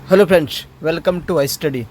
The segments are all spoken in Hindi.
Hello friends, welcome to I study.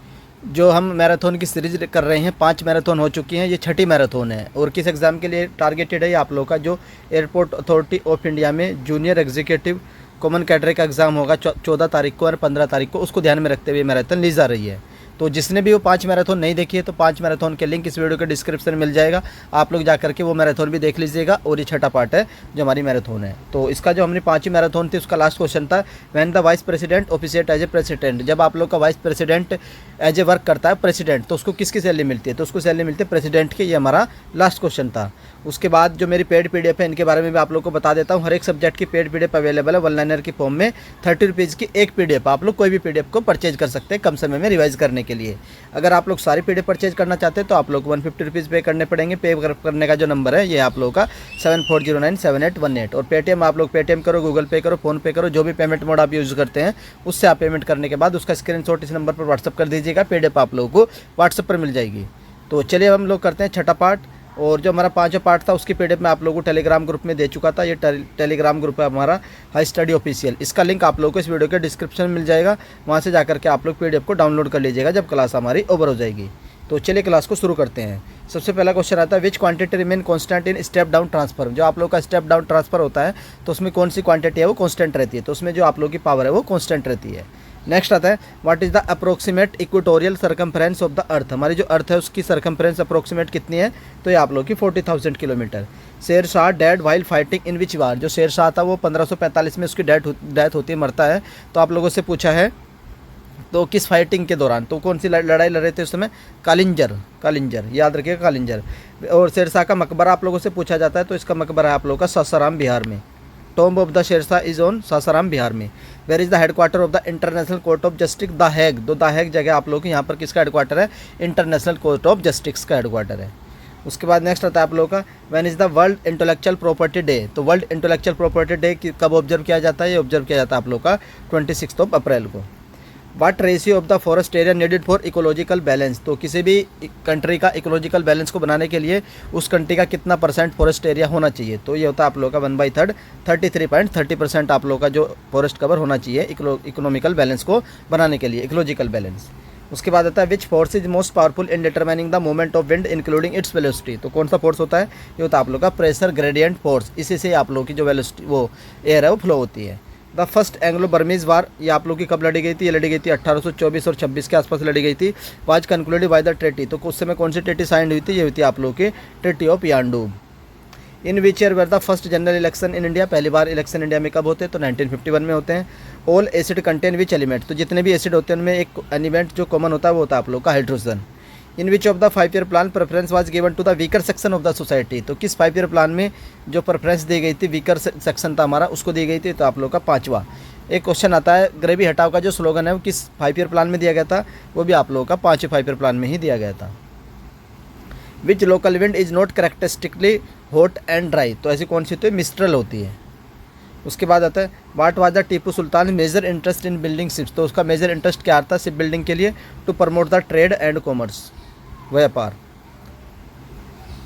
जो हम मैराथन की सीरीज कर रहे हैं, 5 मैराथन हो चुकी हैं। ये छठी मैराथन है और किस एग्ज़ाम के लिए टारगेटेड है ये आप लोगों का जो एयरपोर्ट अथॉरिटी ऑफ इंडिया में जूनियर एग्जीक्यूटिव कॉमन कैडर का एग्ज़ाम होगा 14 तारीख को और 15 तारीख को, उसको ध्यान में रखते हुए मैराथन ली जा रही है। तो जिसने भी वो 5 मैराथन नहीं देखी है तो 5 मैराथन के लिंक इस वीडियो के डिस्क्रिप्शन में मिल जाएगा। आप लोग जा करके वो मैराथन भी देख लीजिएगा। और ये छठा पार्ट है जो हमारी मैराथन है। तो इसका जो हमने 5वीं मैराथन थी उसका लास्ट क्वेश्चन था, when the vice president officiate as a president. जब आप लोग का vice president as a work करता है प्रेसिडेंट, तो उसको किसकी सैलरी मिलती है? तो उसको सैलरी मिलती है प्रेसिडेंट की। ये हमारा लास्ट क्वेश्चन था। उसके बाद जो मेरी पेड पीडीएफ है इनके बारे में भी आप लोग को बता देता हूँ। हर एक सब्जेक्ट की पेड पीडीएफ अवेलेबल है वन लाइनर की फॉर्म में। 30 रुपीज़ की एक पीडीएफ, आप लोग कोई भी पीडीएफ को परचेज कर सकते हैं कम समय में रिवाइज करने के लिए। अगर आप लोग सारी पीडीएफ परचेज करना चाहते हैं तो आप लोग 150 रुपीज़ पे करने पड़ेंगे। पे करने का जो नंबर है ये आप लोगों का 74097818। और पेटीएम आप लोग पेटीएम करो, गूगल पे करो, फ़ोन पे करो, जो भी पेमेंट मोड आप यूज़ करते हैं उससे आप पेमेंट करने के बाद उसका स्क्रीनशॉट इस नंबर पर व्हाट्सअप कर दीजिएगा। पीडीएफ आप लोगों को व्हाट्सअप पर मिल जाएगी। तो चलिए हम लोग करते हैं छठा पार्ट। और जो हमारा 5वां पार्ट था उसकी पीडीएफ मैं आप लोगों को टेलीग्राम ग्रुप में दे चुका था। ये टेलीग्राम ग्रुप है हमारा हाई स्टडी ऑफिशियल। इसका लिंक आप लोगों को इस वीडियो के डिस्क्रिप्शन में मिल जाएगा। वहाँ से जाकर के आप लोग पीडीएफ को डाउनलोड कर लीजिएगा जब क्लास हमारी ओवर हो जाएगी। तो चलिए क्लास को शुरू करते हैं। सबसे पहला क्वेश्चन आता है, विच quantity remain constant in step down transfer. जो आप लोग का स्टेप डाउन ट्रांसफर होता है तो उसमें कौन सी क्वांटिटी है वो कांस्टेंट रहती है। तो उसमें जो आप लोग की पावर है वो कांस्टेंट रहती है। नेक्स्ट आता है, what is the approximate equatorial circumference of the अर्थ। हमारी जो अर्थ है उसकी सर्कमफ्रेंस अप्रोक्सीमेट कितनी है? तो ये आप लोग की 40,000 kilometre. Sher Shah dead while fighting in which war. जो शेर शाह था वो 1545 में उसकी डेथ होती है, मरता है। तो आप लोगों से पूछा है तो किस फाइटिंग के दौरान, तो कौन सी लड़ाई लड़ रहे थे उस समय? कालिंजर, याद रखिएगा कालिंजर। और शेरशाह का मकबरा आप लोगों से पूछा जाता है तो इसका मकबरा है आप लोगों का सासाराम बिहार में। Tomb of the Shershah is on Sasaram Bihar में। Where is the headquarter of the international court of justice the Hague. तो द हैग जगह आप लोग यहाँ पर किसका हेडक्वार्टर है? इंटरनेशनल कोर्ट ऑफ जस्टिस का हेडक्वार्टर है। उसके बाद नेक्स्ट आता है आप लोगों का, when is the world intellectual property day. तो वर्ल्ड इंटेलेक्चुअल प्रॉपर्टी डे कब ऑब्जर्व किया जाता है? ये ऑब्जर्व किया जाता है आप लोग का 26 अप्रैल को। What ratio of the forest area needed for ecological balance. तो किसी भी कंट्री का इकोलॉजिकल बैलेंस को बनाने के लिए उस कंट्री का कितना % फॉरेस्ट एरिया होना चाहिए? तो ये होता है आप लोगों का 1/3, 33.30% आप लोगों का जो फॉरेस्ट कवर होना चाहिए इकोनॉमिकल बैलेंस को बनाने के लिए, इकोलॉजिकल बैलेंस। उसके बाद आता है, which force is most powerful in determining the movement of wind including its velocity. तो कौन सा फोर्स होता है? ये होता है आप लोग का प्रेशर ग्रेडियंट फोर्स। इसी से आप लोग की जो वेलोसिटी वो एयर है वो फ्लो होती है। द फर्स्ट एंग्लो बर्मीज वार, ये आप लोग की कब लड़ी गई थी? ये लड़ी गई थी 1824 और 26 के आसपास लड़ी गई थी। Was concluded by the treaty. तो उस समय कौन सी ट्रेटी साइन हुई थी? ये हुई थी आप लोग की treaty of Yandabo. In which year were the first general election in India. पहली बार इलेक्शन इंडिया में कब होते हैं? तो 1951 में होते हैं। All acid contain which element. तो जितने भी एसिड होते हैं उनमें एक एलिमेंट जो कॉमन होता है वो होता है आप लोग का hydrogen. In which of the 5 year plan preference was given to the weaker section of the society. तो किस 5 ईयर प्लान में जो प्रेफरेंस दी गई थी, वीकर सेक्शन था हमारा, उसको दी गई थी? तो आप लोग का 5वां। एक क्वेश्चन आता है, गरीबी हटाओ का जो स्लोगन है वो किस 5 ईयर प्लान में दिया गया था? वो भी आप लोगों का 5वें 5 ईयर प्लान में ही दिया गया था। Which local wind is not characteristically hot and dry. तो ऐसी कौन सी तो मिस्ट्रल होती है। उसके बाद आता है, what was the Tipu Sultan major interest in building ships. तो उसका मेजर इंटरेस्ट क्या था शिप बिल्डिंग के लिए? To promote the trade and commerce, व्यापार।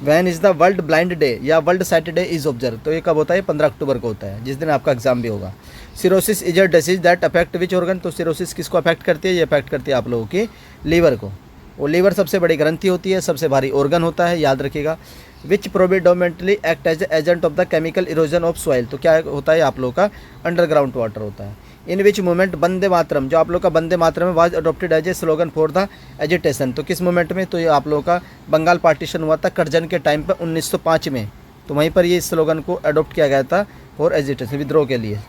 When is the world blind day या world sight day is observe. तो ये कब होता है? 15 अक्टूबर को होता है, जिस दिन आपका एग्जाम भी होगा। Cirrhosis is a disease that affect which organ. तो सिरोसिस किसको अफेक्ट करती है? ये अफेक्ट करती है आप लोगों की लीवर को। और लीवर सबसे बड़ी ग्रंथि होती है, सबसे भारी ऑर्गन होता है, याद रखिएगा। Which predominantly act as agent of the chemical erosion of soil. तो क्या होता है? आप लोगों का अंडरग्राउंड वाटर होता है। In which movement Vande Mataram, जो आप लोग का Vande Mataram was adopted as a slogan for the agitation. तो किस मूवमेंट में? तो ये आप लोगों का बंगाल पार्टीशन हुआ था करजन के टाइम पर 1905 में। तो वहीं पर ये स्लोगन को अडोप्ट किया गया था फॉर एजिटेशन, विद्रोह के लिए।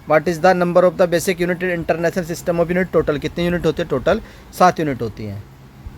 What is the number of the basic unit in international system of unit. Total कितनी यूनिट होती है? टोटल 7 यूनिट होती हैं।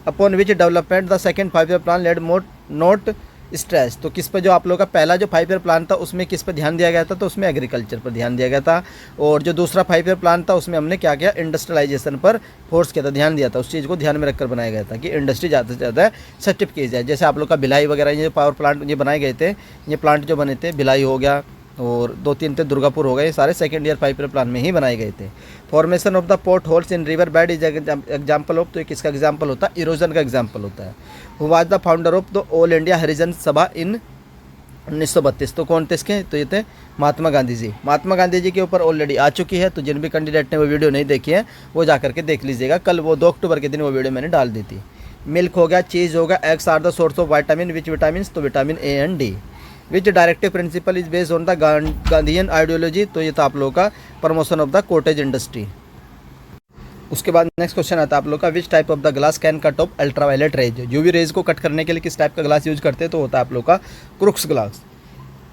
Upon which development the second 5 year plan laid most note stress. तो किस पर जो आप लोगों का पहला जो 5 ईयर प्लान था उसमें किस पर ध्यान दिया गया था? तो उसमें एग्रीकल्चर पर ध्यान दिया गया था। और जो दूसरा 5 ईयर प्लान था उसमें हमने क्या किया? इंडस्ट्रियलाइजेशन पर फोर्स किया था, ध्यान दिया था। उस चीज़ को ध्यान में रखकर बनाया गया था कि इंडस्ट्री ज़्यादा से ज़्यादा सेटअप की जाए। जैसे आप लोग का भिलाई वगैरह ये पावर प्लांट ये बनाए गए थे, ये प्लांट जो बने थे, भिलाई हो गया और 2-3 थे दुर्गापुर हो गए, सारे सेकेंड ईयर 5 ईयर प्लान में ही बनाए गए थे। Formation of the port holes in river bed is example of. तो किसका एग्जाम्पल होता है? इरोजन का एग्जाम्पल होता है। Who was the founder of the all India Harijan Sabha in 1932। तो कौन थे इसके? तो ये थे महात्मा गांधी जी। महात्मा गांधी जी के ऊपर ऑलरेडी आ चुकी है, तो जिन भी कैंडिडेट ने वो वीडियो नहीं देखी है वो जा करके देख लीजिएगा। कल वो 2 अक्टूबर के दिन वो वीडियो मैंने डाल दी थी। मिल्क हो गया, चीज़ हो गया, eggs are the source of vitamin, which vitamin? तो vitamin A and D. Which directive principle is based on the Gandhian ideology? तो ये था आप लोगों का promotion of the cottage industry. उसके बाद नेक्स्ट क्वेश्चन आता है आप लोग का, which type of the glass can cut off ultraviolet rays? UV rays को कट करने के लिए किस टाइप का ग्लास यूज करते हैं? तो होता है आप लोग का Crookes glass.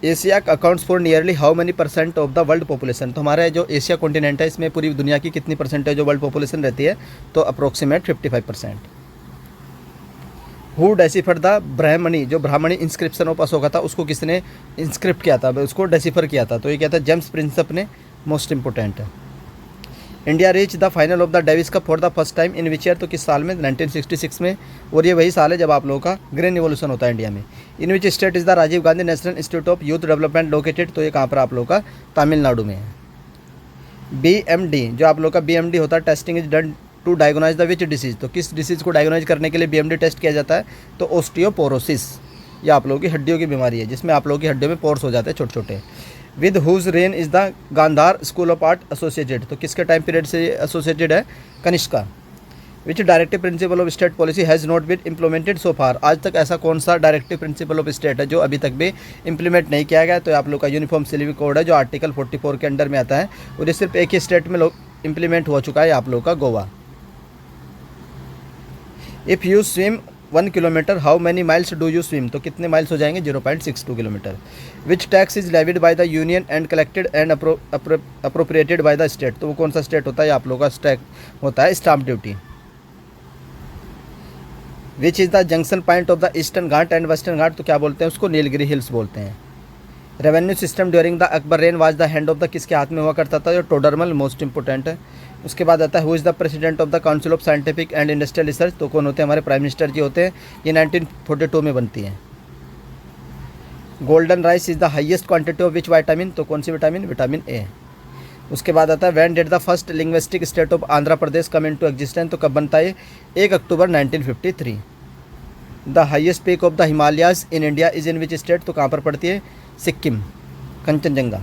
Asia accounts for nearly how many % of the world population? तो हमारा जो एशिया कॉन्टिनेंट है इसमें पूरी दुनिया की कितनी परसेंटेज जो वर्ल्ड पॉपुलेशन रहती है? तो अप्रोक्सीमेट 55%। हु डेसिफर द ब्राह्मणी? जो ब्राह्मणी इंस्क्रिप्शन ऑफ अशोका था उसको किसने इंस्क्रिप्ट किया था, उसको डेसिफर किया था? तो ये क्या था? जेम्स प्रिंसप ने। मोस्ट इंपोर्टेंट है। India reach the final of the Davis cup for the first time in which year? तो किस साल में? 1966 में। और ये वही साल है जब आप लोगों का ग्रीन रिवॉल्यूशन होता है इंडिया में। In which state is the Rajiv Gandhi national institute of youth development located? तो ये कहाँ पर आप लोगों का? तमिलनाडु में है। BMD, जो आप लोग का BMD होता है, testing is done to diagnose the which disease? तो किस डिसीज़ को डायग्नोज करने के लिए BMD टेस्ट किया जाता है? तो ऑस्टियोपोरोसिस। ये आप लोगों की हड्डियों की बीमारी है जिसमें आप लोगों की हड्डियों में पोर्स हो जाते हैं छोटे छोटे। With whose reign is the Gandhara school of art associated? तो किसके टाइम पीरियड से एसोसिएटेड है? Kanishka. Which directive principle of state policy has not been implemented so far? आज तक ऐसा कौन सा डायरेक्टिव प्रिंसिपल ऑफ स्टेट है जो अभी तक भी इम्प्लीमेंट नहीं किया गया? तो आप लोग का यूनिफॉर्म सिविल कोड है जो आर्टिकल 44 के अंडर में आता है, और ये सिर्फ एक ही स्टेट में इम्प्लीमेंट हो चुका है, आप लोग का Goa. If you swim 1 kilometre how many miles do you swim? तो कितने माइल्स हो जाएंगे? 0.62 kilometre. Which tax is levied by the union and collected and appropriated by the state? तो वो कौन सा स्टेट होता है? आप लोगों का टैक्स होता है stamp duty. Which is the junction point of the eastern Ghat and western Ghat? तो क्या बोलते हैं उसको? नीलगिरी हिल्स बोलते हैं। Revenue system during the Akbar reign was the hand of the? किसके हाथ में हुआ करता था? जो टोडरमल। मोस्ट इंपोर्टेंट है। उसके बाद आता है who is the president of the council of scientific and industrial research? तो कौन होते हैं? हमारे प्राइम मिनिस्टर जी होते हैं। ये 1942 में बनती है। Golden rice is the highest quantity of which vitamin? तो कौन सी विटामिन? Vitamin A. उसके बाद आता है when did the first linguistic state of Andhra Pradesh come into existence? तो कब बनता है? 1 अक्टूबर 1953। The highest peak of the Himalayas in India is in which state? तो कहाँ पर पड़ती है? Sikkim, Kanchenjunga.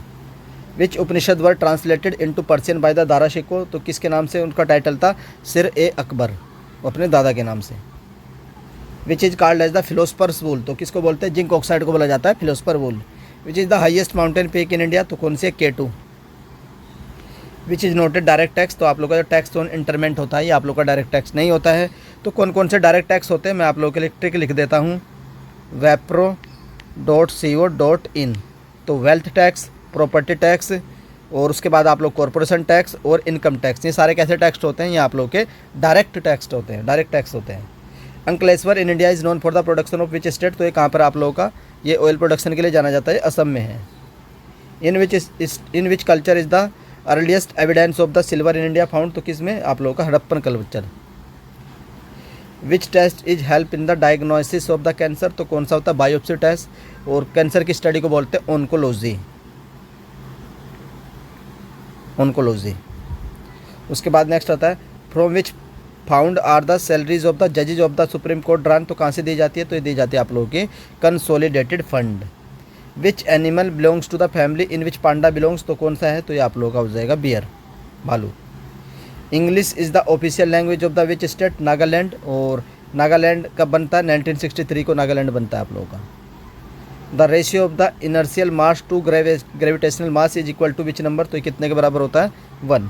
Which Upanishad were translated into Persian by the Dara Shikoh? तो किसके नाम से उनका टाइटल था? सिर ए अकबर, अपने दादा के नाम से। Which is called as the philosopher's wool? तो किसको बोलते हैं? जिंक ऑक्साइड को बोला जाता है philosopher wool. Which is the highest mountain peak in India? तो कौन सी है? K2। Which is noted direct tax? तो आप लोग का जो टैक्स ऑन इंटरमेंट होता है ये आप लोग का डायरेक्ट टैक्स नहीं होता है। तो कौन कौन से डायरेक्ट टैक्स होते हैं मैं आप लोगों के लिए ट्रिक लिख देता हूँ। wepro.co.in। तो वेल्थ टैक्स, प्रॉपर्टी टैक्स, और उसके बाद आप लोग कॉरपोरेशन टैक्स और इनकम टैक्स, ये सारे कैसे टैक्स होते हैं? ये आप लोग के डायरेक्ट टैक्स होते हैं, डायरेक्ट टैक्स होते हैं। Ankleshwar in India is known for the production of which state? तो ये कहाँ पर आप लोगों का? ये ऑयल प्रोडक्शन के लिए जाना जाता है, असम में है। In which culture is the earliest evidence of the silver in India found? तो किस में? आप लोगों का Harappan culture. Which test is help in the diagnosis of the cancer? तो कौन सा होता है? Biopsy test. और कैंसर की स्टडी को बोलते हैं ऑन्कोलॉजी, ऑन्कोलॉजी। उसके बाद नेक्स्ट आता है from which fund are the salaries of the जजेज of the supreme court drawn? तो कहाँ से दी जाती है? तो ये दी जाती है आप लोगों की consolidated fund. Which animal belongs to the family in which panda belongs? तो कौन सा है? तो ये आप लोगों का हो जाएगा बियर, भालू। English is the official language of the which state? Nagaland. और नागालैंड कब बनता है? 1963 को नागालैंड बनता है आप लोगों का। The ratio of the inertial mass to gravitational mass is equal to which number? तो ये कितने के बराबर होता है? 1।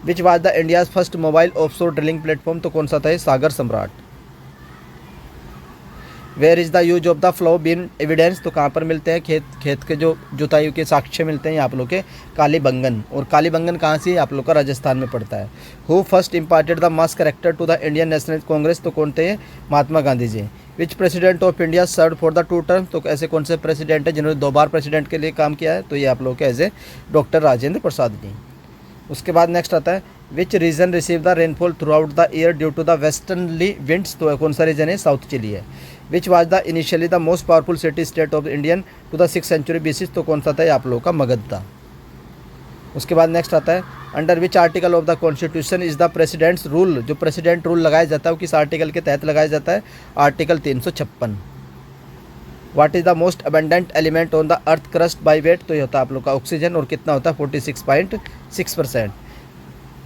Which was the India's first mobile offshore drilling platform? तो कौन सा था? Sagar Samrat. Where is the use of the flow bean evidence? तो कहाँ पर मिलते हैं? खेत के जो जुताई के साक्ष्य मिलते हैं आप लोग के कालीबंगन। और कालीबंगन कहाँ से? आप लोग का राजस्थान में पड़ता है। Who first imparted the mass character to the Indian national congress? तो कौन थे? Mahatma Gandhi ji. Which president of India serve for the 2 term? तो ऐसे कौन से प्रेसिडेंट है जिन्होंने 2 बार प्रेसिडेंट के लिए काम किया है? तो ये आप लोग के as a doctor Rajendra Prasad ji. उसके बाद नेक्स्ट आता है which region receive the rainfall throughout the year due to the westerly winds? तो कौन सा रीजन है? साउथ चिली है। Which was the initially the most powerful city state of Indian to the 6th century BC? तो कौन सा था? आप लोगों का मगध था। उसके बाद नेक्स्ट आता है under which article of the constitution is the presidents rule? जो प्रेसिडेंट रूल लगाया जाता है वो किस आर्टिकल के तहत लगाया जाता है? Article 356। What is the most abundant element on the earth crust by weight, तो ये होता है आप लोग का ऑक्सीजन, और कितना होता है 46.6%।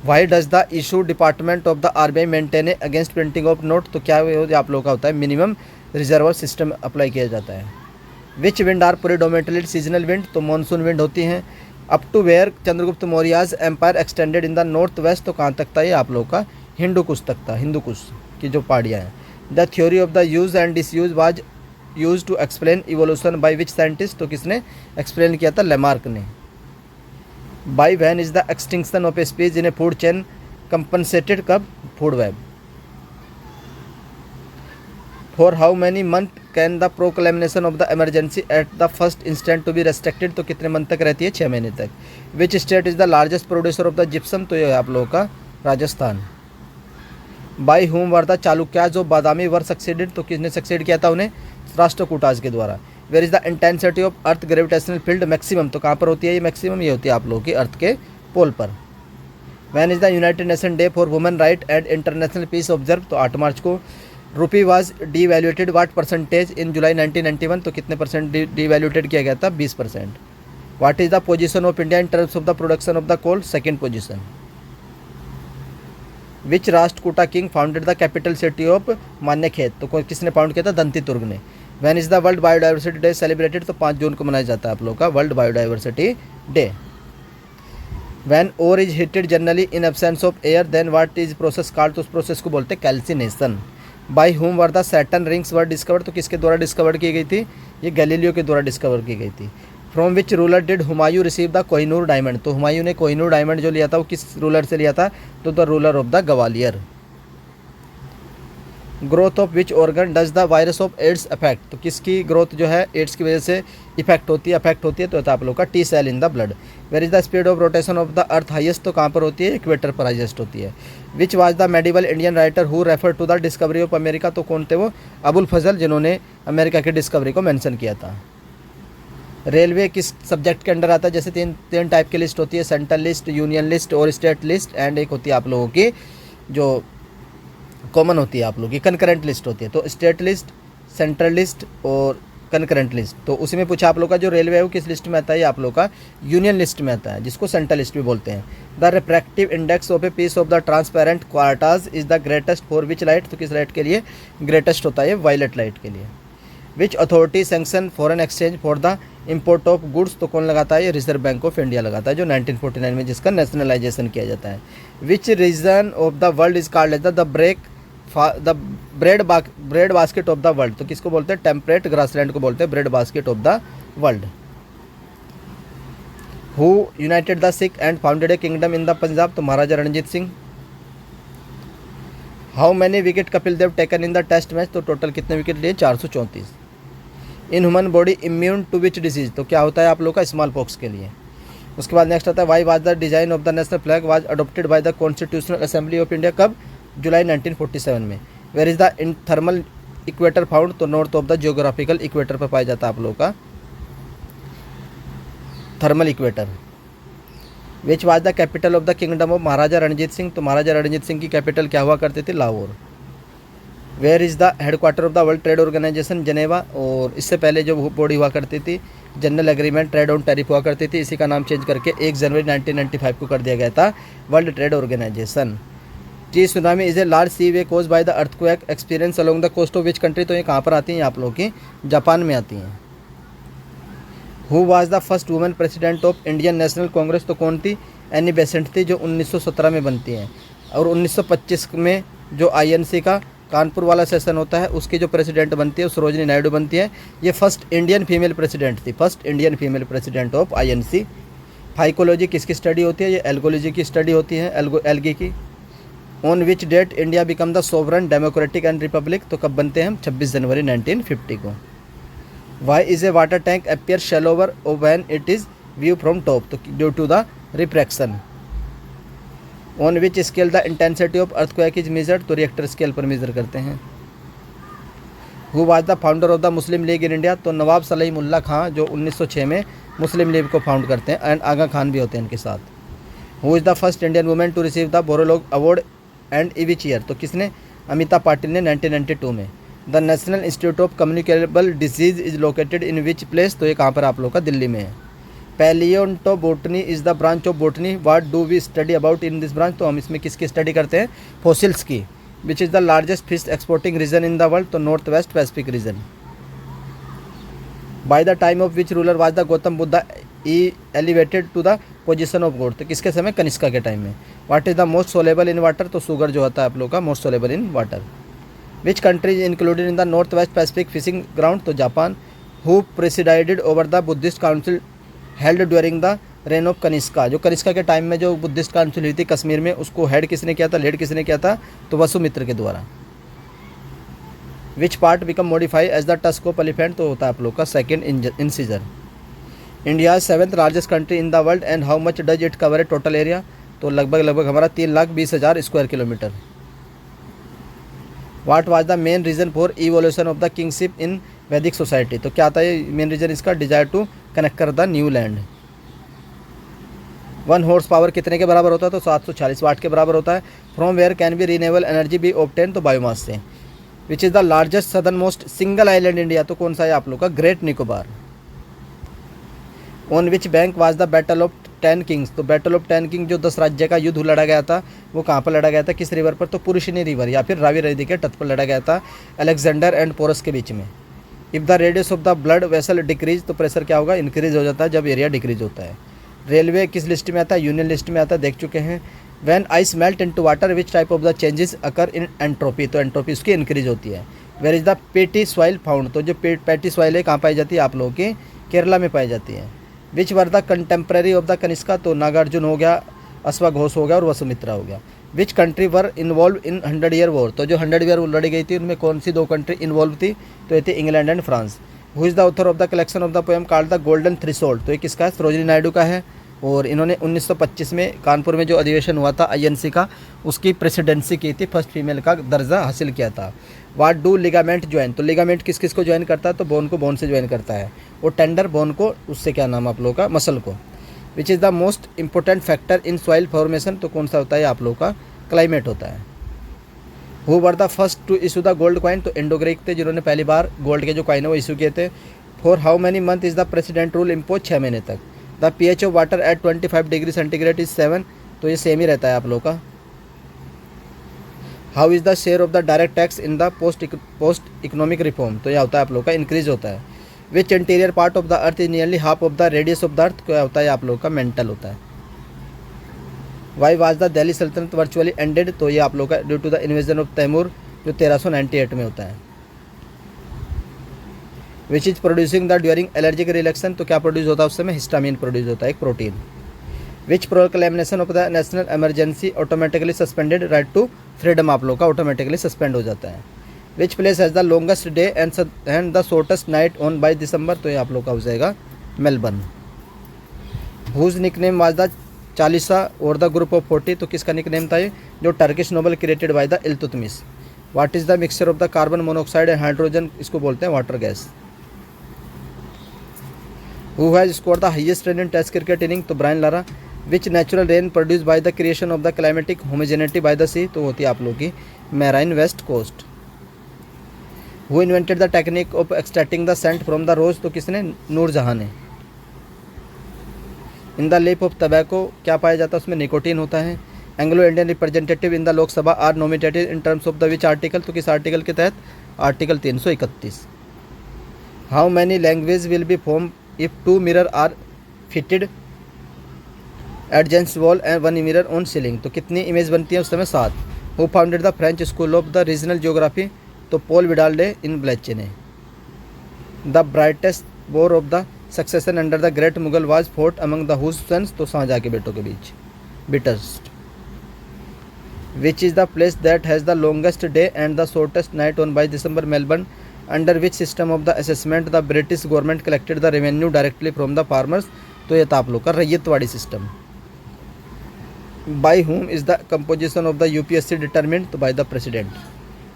Y does the issue department of the RBI maintain against printing of note, तो क्या आप लोग का होता है मिनिमम रिजर्व सिस्टम अप्लाई किया जाता है। Which wind are predominantly seasonal wind, तो मानसून विंड होती हैं। Up to where Chandragupta Maurya's empire extended in the north west, तो कहाँ तक था ये आप लोग का हिंदुकुश तक था, हिंदुकुश की जो पहाड़ियाँ हैं। The theory of the use and disuse was use to explain evolution by which scientist, तो किसने एक्सप्लेन किया था, लेमार्क ने। By when is the extinction of a species in a food chain compensated, कब, food web. For how many month can the proclamation of the emergency at the first instant to be restricted, तो कितने मंथ तक रहती है, 6 महीने तक। Which state is the largest producer of the gypsum, तो ये है आप लोगों का Rajasthan. By whom were the Chalukyas of Badami were succeeded, तो किसने सक्सीड किया था उन्हें, राष्ट्रकूटाज के द्वारा। Where is the intensity of earth gravitational field maximum, तो कहाँ पर होती है ये मैक्सिमम, ये होती है आप लोगों की अर्थ के पोल पर। When is the United Nation day for women right and international peace observe, तो 8 मार्च को। रुपी वाज डीवैल्यूटेड वाट परसेंटेज इन जुलाई 1991, तो कितने परसेंट डीवैल्यूटेड किया गया था, 20%। What is the position of India in terms of the production of the coal, second position. Which Rashtrakuta king founded the capital city of Manyakhet, तो किसने फाउंड किया था, दंती तुर्ग ने। When is the world biodiversity day celebrated, तो 5 जून को मनाया जाता है आप लोग का world biodiversity day. When ore is heated generally in absence of air then what is process called, तो उस प्रोसेस को बोलते हैं calcination. By whom were the Saturn rings were discovered, तो किसके द्वारा डिस्कवर की गई थी, ये गैलीलियो के द्वारा डिस्कवर की गई थी। From which ruler did Humayun receive the Kohinoor diamond, तो हुमायूं ने कोहिनूर डायमंड जो लिया था वो किस रूलर से लिया था, तो the ruler of the Gwalior. Growth of which organ does the virus of AIDS affect, तो किसकी ग्रोथ जो है एड्स की वजह से अफेक्ट होती है, तो होता है आप लोग का T cell in the blood. Where is the speed of rotation of the earth highest, तो कहाँ पर होती है, इक्वेटर पर हाईएस्ट होती है। Which was the medieval Indian writer who refer to the discovery of America, तो कौन थे वो, अबुल फजल, जिन्होंने अमेरिका की डिस्कवरी को मेंशन किया था। रेलवे किस सब्जेक्ट के अंडर आता है, जैसे तीन टाइप की लिस्ट होती है, सेंट्रल लिस्ट, यूनियन लिस्ट और स्टेट लिस्ट, एंड एक होती है आप लोगों की जो कॉमन होती है आप लोगों की कंकरेंट लिस्ट होती है। तो स्टेट लिस्ट, सेंट्रल लिस्ट और कंकरेंट लिस्ट, तो उसी में पूछा आप लोग का जो रेलवे है वो किस लिस्ट में आता है, आप लोग का यूनियन लिस्ट में आता है, जिसको सेंट्रल लिस्ट भी बोलते हैं। The refractive index of a piece of the transparent quartz is the greatest for which light, तो किस लाइट के लिए ग्रेटेस्ट होता है, वायलेट लाइट के लिए। Which authority sanction foreign exchange for the import of goods, तो कौन लगाता है, ये रिजर्व बैंक ऑफ इंडिया लगाता है, जो 1949 में जिसका नेशनलाइजेशन किया जाता है। Which region of the world is called as the bread basket of the world, तो किसको बोलते हैं, टेम्परेट ग्रासलैंड को बोलते हैं bread basket of the world. Who united the Sikh and founded a kingdom in the Punjab, तो Maharaja Ranjit Singh. How many wicket Kapil Dev taken in the test match, तो टोटल कितने विकेट लिए, 434। In human body immune to which disease, तो क्या होता है आप लोग का, स्मॉल पॉक्स के लिए। उसके बाद नेक्स्ट आता है why was the design of the national flag was adopted by the constitutional assembly of India, कब, जुलाई 1947 में। Where is the in thermal equator found, तो north of the geographical equator पर पाया जाता है आप लोग का thermal equator. Which was the capital of the kingdom of Maharaja Ranjit Singh, तो महाराजा रणजीत सिंह की कैपिटल क्या हुआ करती थी, Lahore. Where is the headquarter of the world trade organisation, Geneva. और इससे पहले जो बॉडी हुआ करती थी general agreement trade on tariff हुआ करती थी, इसी का नाम चेंज करके 1 जनवरी 1995 को कर दिया गया था वर्ल्ड ट्रेड ऑर्गेनाइजेशन। जी tsunami is a large sea wave cause by the earthquake experience along the coast of which country, तो ये कहाँ पर आती हैं आप लोग की, जापान में आती हैं। Who was the first women president of Indian national congress, तो कौन थी, एनी बेसेंट थी, जो 1917 में बनती हैं। और 1925 में जो INC का कानपुर वाला सेशन होता है उसकी जो प्रेसिडेंट बनती है सरोजिनी नायडू बनती है। ये फर्स्ट इंडियन फीमेल प्रेसिडेंट थी, first Indian female president of INC। Phycology किसकी स्टडी होती है, ये एल्गोलॉजी की स्टडी होती है, एल्गी की। On which date India become the sovereign democratic and republic, तो कब बनते हैं हम, 26 जनवरी 1950 को। Why is a water tank appear shallower when it is view from top, तो due to the refraction. On which scale the intensity of earthquake is measured, तो रिएक्टर स्केल पर मेजर करते हैं। Who was the founder of the Muslim League in India, तो नवाब सलीमुल्लाह खां जो 1906 में मुस्लिम लीग को फाउंड करते हैं, एंड आगा खान भी होते हैं इनके साथ। Who is the first Indian women to receive the Borlaug award and which year, तो किसने, अमिता पाटिल ने 1992 में। The national institute of communicable disease is located in which place, तो ये कहाँ पर आप लोग का दिल्ली में है। Palaeontobotany is the branch of botany, what do we study about in this branch, तो हम इसमें किसकी स्टडी करते हैं, फॉसिल्स की। Which is the largest fish exporting region in the world, तो north west Pacific region. By the time of which ruler was the Gautam Buddha elevated to the position of god, तो किसके समय, कनिष्का के टाइम में। What is the most soluble in water, तो शुगर जो होता है आप लोग का most soluble in water. Which country is included in the north west Pacific fishing ground, तो Japan. Who presided over the Buddhist council held during the reign of Kanishka, जो कनिष्का के टाइम में जो बुद्धिस्ट काउंसिल हुई थी कश्मीर में, उसको हेड किसने किया था, लीड किसने किया था, तो वसुमित्र के द्वारा। Which part become modify as the tusk of elephant, तो होता है आप लोग का second incisor. India 7th largest country in the world and how much does it cover a total area, तो लगभग हमारा 3,20,000 square kilometre. What was the main reason for evolution of the kingship in Vedic society, तो क्या था ये मेन रीज़न इसका, desire to conquer the new land. 1 horse power कितने के बराबर होता है, तो 740 वाट के बराबर होता है। From where can be renewable energy be obtain, तो बायोमास से। Which is the largest southern most single island India, तो कौन सा है आप लोग का, great Nicobar. On which bank was the battle of 10 kings, तो बैटल ऑफ 10 किंग जो 10 राज्य का युद्ध लड़ा गया था वो कहाँ पर लड़ा गया था, किस रिवर पर, तो पुरुषिनी रिवर या फिर रावी नदी के तट पर लड़ा गया था, अलेक्जेंडर एंड पोरस के बीच में। If the radius of the blood vessel decrease, तो प्रेशर क्या होगा, इंक्रीज हो जाता है जब एरिया डिक्रीज होता है। रेलवे किस लिस्ट में आता है, यूनियन लिस्ट में आता है, देख चुके हैं। When ice melt into water which type of the changes occur in entropy, तो एंट्रोपी उसकी इंक्रीज होती है। वेयर इज द पेटी सॉइल फाउंड, तो जो पेटी सॉइल है कहाँ पाई जाती है, आप लोगों की केरला में पाई जाती है। Which were the contemporary of the Kanishka, तो नागार्जुन हो गया, अश्वघोष हो गया और वसुमित्रा हो गया। Which country were involve in 100 year war, तो जो 100 ईयर वॉर लड़ी गई थी उनमें कौन सी 2 कंट्री इन्वॉल्व थी, तो ये थी England and France. Who is the author of the collection of the poem called the golden threshold, तो ये किसका है, सरोजिनी नायडू का है। और इन्होंने 1925 में कानपुर में जो अधिवेशन हुआ था INC का, उसकी प्रेसिडेंसी की थी, फर्स्ट फीमेल का दर्जा हासिल किया था। वाट डू लिगामेंट ज्वाइन, तो लिगामेंट किस किस को ज्वाइन करता है, तो बोन को बोन से ज्वाइन करता है, और टेंडर बोन को उससे क्या नाम आप लोगों का, मसल को। Which is the most important factor in soil formation, तो कौन सा होता है आप लोगों का, क्लाइमेट होता है। Who were the first to issue the gold coin, तो इंडो ग्रीक थे जिन्होंने पहली बार गोल्ड के जो कॉइन है वो इशू किए थे। For how many month is the president rule impose, 6 महीने तक। The pH of water at 25 degree centigrade is 7, तो ये सेम ही रहता है आप लोग का। How is the share of the direct tax in the post economic reform, तो यह होता है आप लोग का इंक्रीज होता है। Which interior part of the earth is nearly half of the radius of the earth, क्या होता है आप लोग का, मेंटल होता है। वाई वाज द दिल्ली सल्तनत वर्चुअली एंडेड, तो ये आप लोग का due to the invasion of Timur जो 1398 में होता है। Which is producing the during allergic reaction, तो क्या प्रोड्यूस होता है उस समय, हिस्टामिन प्रोड्यूस होता है, एक protein. Which proclamation of the national emergency automatically suspended right to freedom, आप लोग का ऑटोमेटिकली सस्पेंड हो जाता है। Which place has the longest day and the shortest night on 22 December, तो ये आप लोग का हो जाएगा Melbourne. Whose nickname was the चालीसा और द ग्रुप ऑफ 40, तो किसका निकनेम था ये, जो Turkish noble created by the Iltutmish. What is the mixture of the carbon monoxide and hydrogen, इसको बोलते हैं water gas. Who has score the highest run in test cricket inning, तो Brian Lara. Which natural rain produce by the creation of the climatic homogeneity by the sea, तो होती है आप लोग की marine west coast. Who invented the technique of extracting the scent from the rose, तो किसने, नूरजहां ने। In the leaf of tobacco क्या पाया जाता है, उसमें निकोटीन होता है। Anglo Indian representative in the Lok Sabha are nominated in terms of the which article, तो किस आर्टिकल के तहत, article 331। How many language will be form if 2 mirror are fitted adjacent wall and 1 mirror on ceiling, तो कितनी इमेज बनती है उस समय, 7। Who founded the French school of the regional geography, तो पॉल विडाल्डे इन ब्लेचे ने। The brightest war of the succession under the great Mughal was fought among the whose sons, तो शाहजहाँ के बेटों के बीच, bitterest. Which is the place that has the longest day and the shortest night on 22 December, Melbourne. Under which system of the assessment the British government collected the revenue directly from the farmers, तो ये था आप लोग का Ryotwari system. By whom is the composition of the UPSC determined, तो by the president।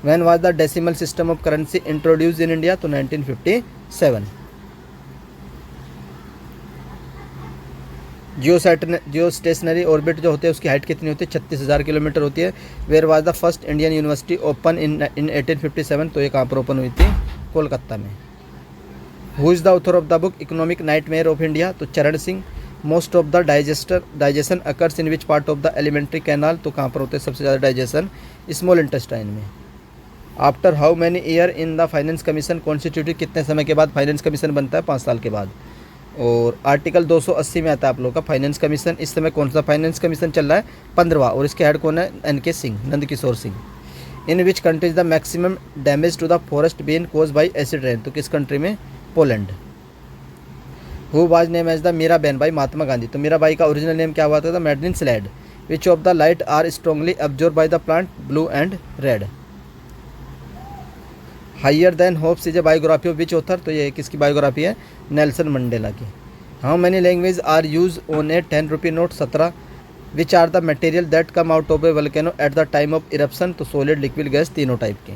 when was the decimal system of currency introduced in India, तो 1957। जियो स्टेशनरी ऑर्बिट जो होते हैं उसकी हाइट कितनी होती है? 36,000 किलोमीटर होती है। Where was the first Indian university open in 1857? तो ये कहाँ पर ओपन हुई थी? कोलकाता में। Who is the author of the book economic nightmare of India? तो चरण Singh. Most of the digestion occurs in which part of the alimentary canal? तो कहाँ पर होते हैं सबसे ज़्यादा डाइजेशन? स्मॉल इंटेस्टाइन में। After how many year in the finance commission constituted? कितने समय के बाद फाइनेंस कमीशन बनता है? 5 साल के बाद। और आर्टिकल 280 में आता है आप लोगों का फाइनेंस कमीशन। इस समय कौन सा फाइनेंस कमीशन चल रहा है? 15वां। और इसके हेड कौन है? NK Singh, Nand Kishore Singh. In which country is the maximum damage to the forest been cause by acid rain? तो किस कंट्री में? Poland. Who was name as the Mirabai by Mahatma Gandhi? तो मीराबाई का ओरिजिनल नेम क्या हुआ था? Madeleine Slade. Which of the light are strongly absorb by the plant? Blue and red. Higher than hopes is a biography of which author? तो ये किसकी बायोग्राफी है? नेल्सन मंडेला की। How many language are use on a 10 rupee note? 17। Which are the material that come out of a volcano at the time of eruption? तो सॉलिड, लिक्विड, गैस, तीनों टाइप के।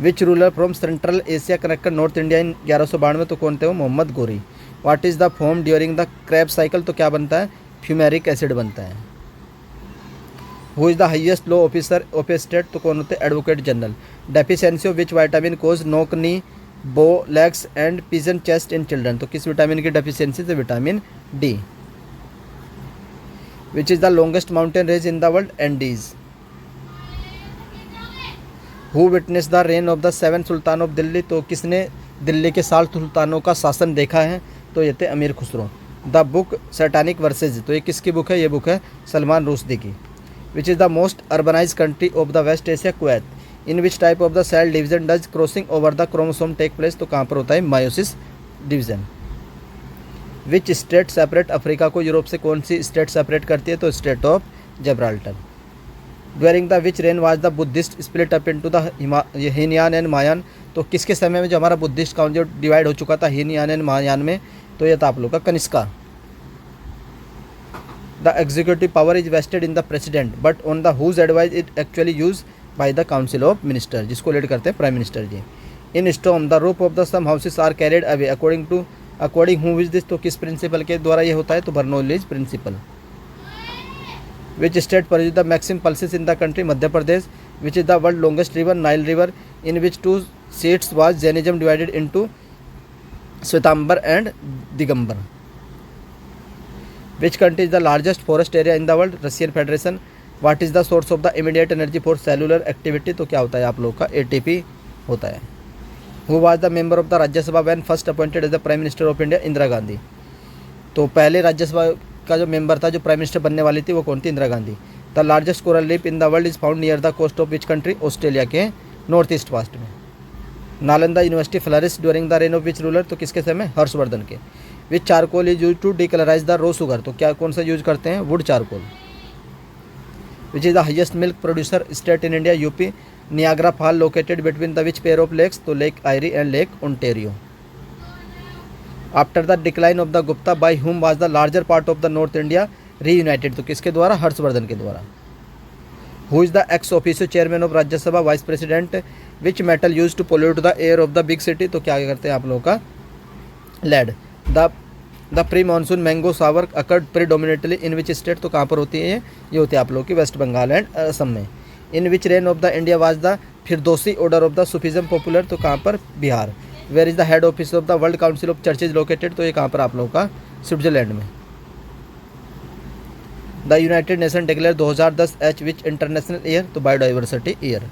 Which ruler from central Asia connected north India in 1192? तो कौन थे वो? Mohammad Ghori. What is the form during the Krebs cycle? तो क्या बनता है? फ्यूमेरिक एसिड बनता है। Who is the highest law officer of a state? तो कौन होते हैं? Advocate general. Deficiency of which vitamin cause knock knee bow legs and pigeon chest in children? तो किस विटामिन की डेफिशिएंसी से? Vitamin D. Which is the longest mountain range in the world? Andes. Who witness the reign of the 7 sultan of Delhi? तो किसने दिल्ली के 7 सुल्तानों का शासन देखा है? तो ये थे अमीर Khusro. The book satanic versus? तो ये किसकी बुक है? ये बुक है सलमान रुश्दी की। Which is the most urbanize country of the west Asia? Kuwait. In which type of the cell division does crossing over the chromosome take place? तो कहाँ पर होता है? Meiosis division. Which state separate Africa को यूरोप से? कौन सी स्टेट सेपरेट करती है? तो state of Gibraltar. During the which reign was the Buddhist split up into the Hinayana and Mahayana? तो किसके समय में जो हमारा बुद्धिस्ट काउंट जो डिवाइड हो चुका था हीनयान एंड महायान में? तो ये था आप लोग का Kanishka. The executive power is vested in the president but on the whose advice it actually use by the council of minister? जिसको लीड करते हैं prime minister ji. In storm the roof of the some houses are carried away according who is this? तो किस प्रिंसिपल के द्वारा ये होता है? तो Bernoulli's principle. Which state produce the maximum pulses in the country? Madhya Pradesh. Which is the world longest river? Nile river. In which 2 seats was Jainism divided into Shvetambar and Digambar? Which country is the largest forest area in the world? Russian federation. What is the source of the immediate energy for cellular activity? तो क्या होता है आप लोग का? ATP होता है। Who was the member of the Rajya Sabha when first appointed as the prime minister of India? Indira Gandhi. तो पहले राज्यसभा का जो मेंबर था जो प्राइम मिनिस्टर बनने वाली थी वो कौन थी? Indira Gandhi. The largest coral reef in the world is found near the coast of which country? Australia के नॉर्थ ईस्ट पास्ट में। Nalanda university flourish during the reign of which ruler? तो किसके समय? हर्षवर्धन के। Which charcoal is use to decolourise the raw sugar? तो क्या कौन सा यूज करते हैं? Wood charcoal. Which is the highest milk producer state in India? UP. Niagara fall located between the which pair of lakes? तो lake Erie and lake Ontario. After the decline of the Gupta by whom was the larger part of the north India reunited? तो किसके द्वारा? हर्षवर्धन के द्वारा। Who is the ex officio chairman of Rajya Sabha vice president? Which metal use to pollute the air of the big city? तो क्या करते हैं आप लोगों का? Lead. The pre monsoon mango Sawar occurred predominantly in which state? तो कहाँ पर होती है? ये होती है आप लोगों की वेस्ट बंगाल एंड असम में। In which reign of the India was the Firdausi order of the Sufism popular? तो कहाँ पर? Bihar. Where is the head office of the world council of churches located? तो ये कहाँ पर आप लोगों का? स्विट्जरलैंड में। The United nation declare 2010 as which international year? तो biodiversity year.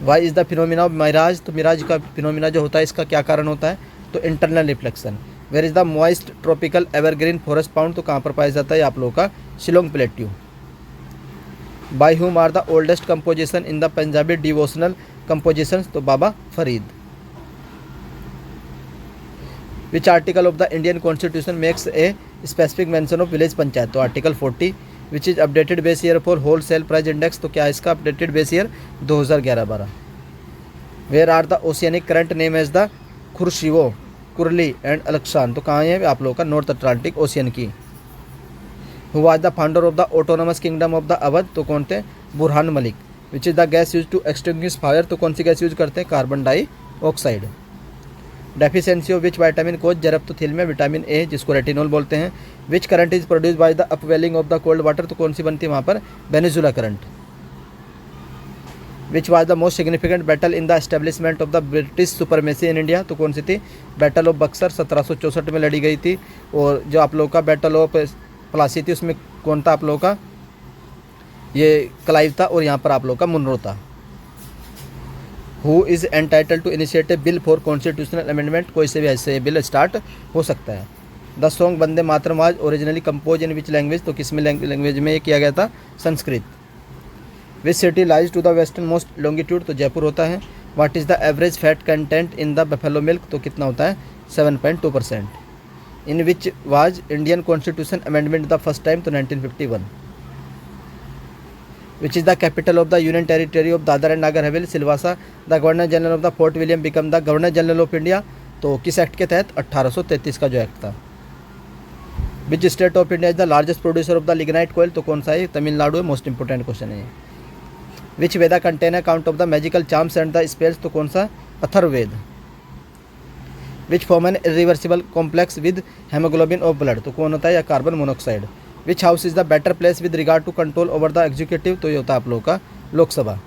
Why is the phenomena of mirage? तो मिराज का फिनोमिना जो होता है इसका क्या कारण होता है? तो internal reflection. Where is the moist tropical evergreen forest found? तो कहाँ पर पाया जाता है आप लोगों का? Shillong plateau. By whom are the oldest composition in the Punjabi devotional compositions? तो Baba Farid. Which article of the Indian constitution makes a specific mention of village panchayat? तो article 40। Which is updated base year for wholesale price index? तो क्या इसका updated base year? 2011-12। Where are the oceanic current name as the Kuroshio, Kurile and Alaskan? तो कहाँ है आप लोगों का? नॉर्थ अटलांटिक ओशियन की। Who was the founder of the autonomous kingdom of the Awadh? तो कौन थे? Burhan Malik. Which is the gas use to extinguish fire? तो कौन सी गैस यूज करते हैं? Carbon dioxide. Deficiency of which vitamin cause xerophthalmia vitamin A जिसको रेटिनॉल बोलते हैं। विच current is produce by the upwelling of the cold water, तो कौन सी बनती है वहाँ पर, Venezuela current. Which was the most significant battle in the establishment of the British supremacy in India, तो कौन सी थी, बैटल ऑफ बक्सर 1764 में लड़ी गई थी। और जो आप लोगों का बैटल ऑफ प्लासी थी उसमें कौन था आप लोगों का, ये क्लाइव था, और यहाँ पर आप लोगों का मुनरो था। Who is entitle to initiative bill for constitutional amendment, कोई से भी ऐसे बिल स्टार्ट हो सकता है। The song Vande Mataram was originally compose in which language, तो किस में लैंग्वेज में ये किया गया था, Sanskrit. Which city lies to the western most longitude, तो जयपुर होता है। What is the average fat content in the buffalo milk, तो कितना होता है, 7.2%। इन which was Indian constitution amendment the first time, तो 1951। विच is the capital of the union territory of Dadar and Nagar Haveli, Silvassa. The governor general of the fort William become the governor general of India, तो किस एक्ट के तहत, 1833 का जो एक्ट था। Which state of India is the largest producer of the lignite coal, तो कौन सा है, तमिलनाडु है। मोस्ट इंपोर्टेंट क्वेश्चन है ये। Which Veda contain account of the magical charms and the spells, तो कौन सा, Atharvaveda. Which form an irreversible complex with haemoglobin of blood, तो कौन होता है, या carbon monoxide. Which house is the better place with regard to control over the executive, तो ये होता है आप लोगों का Lok Sabha.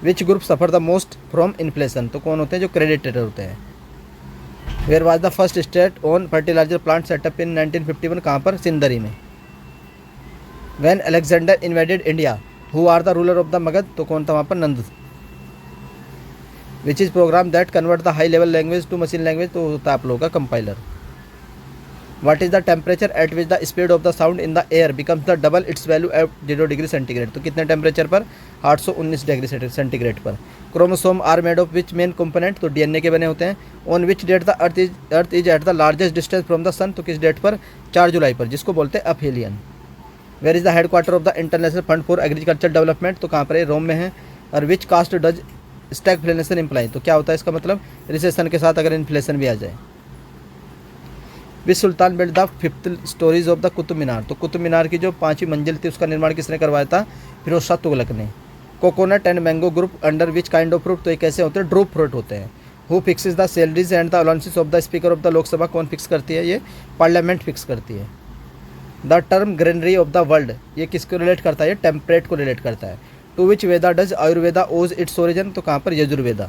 Which group suffer the most from inflation, तो कौन होते हैं, जो क्रेडिटेटर होते हैं। Where was the first state on fertiliser plant set up in 1951, कहाँ पर, सिंदरी में। When Alexander invaded India who are the ruler of the Magadh, तो कौन था वहाँ पर, Nand. Which is program that convert the high level language to machine language, तो होता है आप लोगों का compiler. What is the temperature at which the speed of the sound in the air becomes the double it's value at 0 degree centigrade, तो कितने टेम्परेचर पर, 819 डिग्री सेंटीग्रेड पर। Chromosome are made of which main component, तो डीएनए के बने होते हैं। On which date the earth is at the largest distance from the sun, तो किस डेट पर, 4 जुलाई पर, जिसको बोलते हैं aphelion. Where is the headquarter of the international fund for agriculture development, तो कहाँ पर है, रोम में है। और which cast does stagflation imply, तो क्या होता है इसका मतलब, रिसेशन के साथ अगर इन्फ्लेशन भी आ जाए। Which sultan build the 5th storeys of the Qutub Minar, तो कुतुब मीनार की जो 5वीं मंजिल थी उसका निर्माण किसने करवाया था, फिरोज शाह तुगलक ने। Coconut and mango group under which kind of fruit, तो ये कैसे होते हैं, ड्रूप फ्रूट होते हैं। Who fixes the salaries and the allowances of the speaker of the Lok Sabha, कौन फिक्स करती है, ये पार्लियामेंट फिक्स करती है। The term granary of the world, ये किसको रिलेट करता है, ये टेम्परेट को रिलेट करता है। To which Veda does Ayurveda owe its origin, तो कहाँ पर, Yajurveda.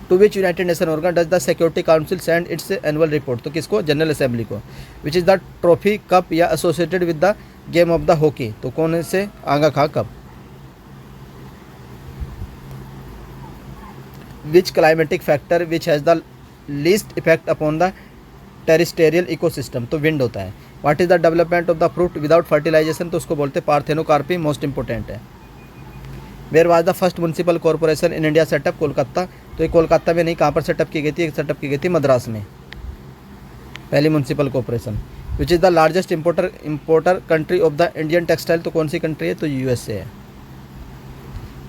To which united nation organ does the security council send its annual report, तो किसको, जनरल असेंबली को। Which is the trophy cup या associated with the game of the hockey, तो कौन से, Aga Khan cup. Which climatic factor which has the least effect upon the terrestrial ecosystem, तो विंड होता है। What is the development of the fruit without fertilization, तो उसको बोलते हैं पार्थेनोकार्पी, मोस्ट इंपॉर्टेंट है। Where was the first municipal corporation in India setup, Kolkata, तो ये कोलकाता में नहीं, कहाँ पर सेटअप की गई थी, सेटअप की गई थी मद्रास में, पहली municipal corporation. Which is the largest importer country of the Indian textile, तो कौन सी कंट्री है, तो यूएसए है।